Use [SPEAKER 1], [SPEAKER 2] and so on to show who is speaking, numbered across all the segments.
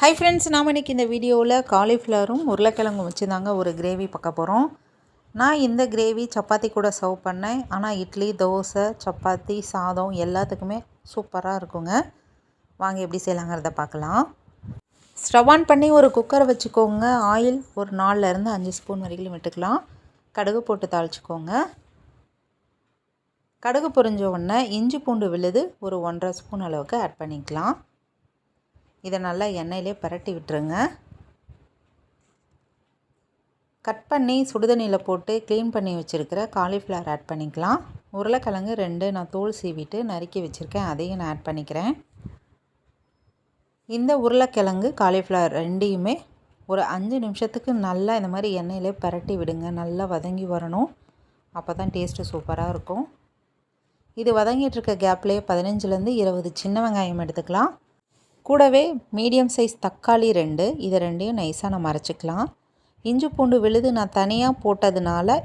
[SPEAKER 1] Hi friends, நாம் இன்றைக்கி இந்த வீடியோவில் காலிஃப்ளவரும் உருளைக்கிழங்கும் வச்சு தாங்க ஒரு கிரேவி பார்க்க போகிறோம். நான் இந்த கிரேவி சப்பாத்தி கூட சர்வ் பண்ணேன். ஆனால் இட்லி, தோசை, சப்பாத்தி, சாதம் எல்லாத்துக்குமே சூப்பராக இருக்குங்க. வாங்க எப்படி செய்யலாங்கிறத பார்க்கலாம். ஸ்டவ் ஆன் பண்ணி ஒரு குக்கரை வச்சுக்கோங்க. ஆயில் ஒரு 4லேருந்து 5 ஸ்பூன் வரைக்கும் விட்டுக்கலாம். கடுகு போட்டு தாளிச்சுக்கோங்க. கடுகு பொரிஞ்ச உடனே இஞ்சி பூண்டு விழுது ஒரு 1.5 ஸ்பூன் அளவுக்கு ஆட் பண்ணிக்கலாம். இதை நல்லா எண்ணெயிலே பரட்டி விட்டுருங்க. கட் பண்ணி சுடுதண்ணியில் போட்டு க்ளீன் பண்ணி வச்சுருக்கிற காலிஃப்ளவர் ஆட் பண்ணிக்கலாம். உருளைக்கிழங்கு 2 நான் தோல் சீவிட்டு நறுக்கி வச்சுருக்கேன், அதையும் நான் ஆட் பண்ணிக்கிறேன். இந்த உருளைக்கிழங்கு காலிஃப்ளவர் ரெண்டையுமே ஒரு 5 நிமிஷத்துக்கு நல்லா இந்த மாதிரி எண்ணெயிலே பரட்டி விடுங்க. நல்லா வதங்கி வரணும், அப்போ தான் டேஸ்ட்டு சூப்பராக இருக்கும். இது வதங்கிட்டுருக்க கேப்லேயே 15லேருந்து 20 சின்ன வெங்காயம் எடுத்துக்கலாம். கூடவே மீடியம் சைஸ் தக்காளி 2, இதை 2யும் நைஸாக நம்ம அரைச்சிக்கலாம். இஞ்சி பூண்டு விழுது நான் தனியாக போட்டதுனால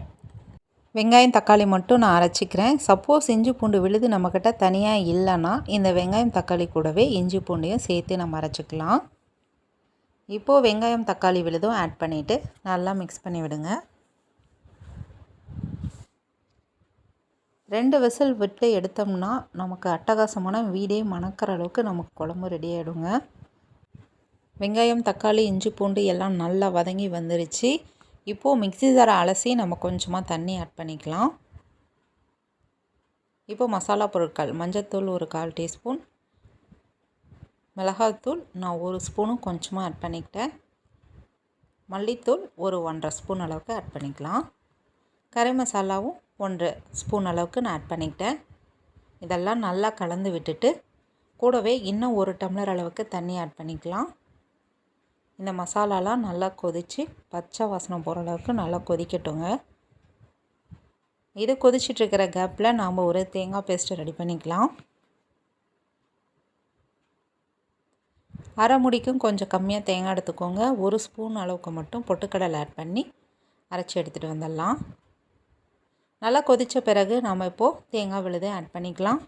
[SPEAKER 1] வெங்காயம் தக்காளி மட்டும் நான் அரைச்சிக்கிறேன். சப்போஸ் இஞ்சி பூண்டு விழுது நம்மக்கிட்ட தனியாக இல்லைன்னா இந்த வெங்காயம் தக்காளி கூடவே இஞ்சி பூண்டையும் சேர்த்து நம்ம அரைச்சிக்கலாம். இப்போது வெங்காயம் தக்காளி விழுதும் ஆட் பண்ணிவிட்டு நல்லா மிக்ஸ் பண்ணி விடுங்க. 2 விசில் விட்டு எடுத்தோம்னா நமக்கு அட்டகாசமான வீடே மணக்கிற அளவுக்கு நமக்கு குழம்பு ரெடி ஆகிடுங்க. வெங்காயம் தக்காளி இஞ்சி பூண்டு எல்லாம் நல்லா வதங்கி வந்துருச்சு. இப்போது மிக்ஸி ஜாரை அலசி நம்ம கொஞ்சமாக தண்ணி ஆட் பண்ணிக்கலாம். இப்போது மசாலா பொருட்கள் மஞ்சள்தூள் ஒரு 1/4 டீஸ்பூன், மிளகாத்தூள் நான் 1 ஸ்பூனும் கொஞ்சமாக ஆட் பண்ணிக்கிட்டேன், மல்லித்தூள் ஒரு 1.5 ஸ்பூன் அளவுக்கு ஆட் பண்ணிக்கலாம், கறி மசாலாவும் 1 ஸ்பூன் அளவுக்கு நான் ஆட் பண்ணிக்கிட்டேன். இதெல்லாம் நல்லா கலந்து விட்டுட்டு கூடவே இன்னும் 1 டம்ளர் அளவுக்கு தண்ணி ஆட் பண்ணிக்கலாம். இந்த மசாலாலாம் நல்லா கொதித்து பச்சை வாசனை போகிற அளவுக்கு நல்லா கொதிக்கட்டுங்க. இது கொதிச்சிட்ருக்கிற கேப்பில் நாம் ஒரு தேங்காய் பேஸ்ட்டு ரெடி பண்ணிக்கலாம். அரை முடிக்கும் கொஞ்சம் கம்மியாக தேங்காய் எடுத்துக்கோங்க. 1 ஸ்பூன் அளவுக்கு மட்டும் பொட்டுக்கடலை ஆட் பண்ணி அரைச்சி எடுத்துகிட்டு வந்துடலாம். நல்லா கொதித்த பிறகு நாம் இப்போது தேங்காய் விழுதை ஆட் பண்ணிக்கலாம்.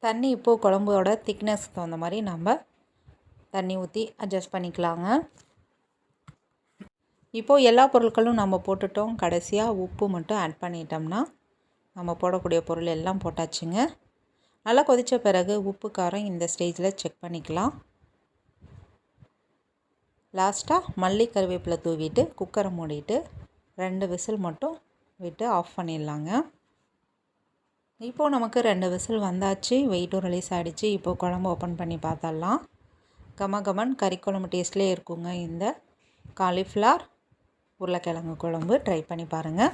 [SPEAKER 1] தண்ணி இப்போது குழம்போட திக்னஸ்க்கு தகுந்த மாதிரி நம்ம தண்ணி ஊற்றி அட்ஜஸ்ட் பண்ணிக்கலாங்க. இப்போது எல்லா பொருட்களும் நம்ம போட்டுட்டோம். கடைசியாக உப்பு மட்டும் ஆட் பண்ணிட்டோம்னா நம்ம போடக்கூடிய பொருள் எல்லாம் போட்டாச்சுங்க. நல்லா கொதித்த பிறகு உப்பு காரம் இந்த ஸ்டேஜில் செக் பண்ணிக்கலாம். லாஸ்ட்டாக மல்லி கருவேப்பிலை தூவிட்டு குக்கரை மூடிட்டு 2 விசில் மட்டும் விட்டு ஆஃப் பண்ணிடலாங்க. இப்போது நமக்கு 2 விசில் வந்தாச்சு, வெயிட்டும் ரிலீஸ் ஆகிடுச்சு. இப்போது குழம்பு ஓப்பன் பண்ணி பார்த்தரலாம். கமகமன் கறி குழம்பு டேஸ்ட்லேயே இருக்குங்க இந்த காலிஃப்ளவர் உருளைக்கிழங்கு குழம்பு. ட்ரை பண்ணி பாருங்கள்.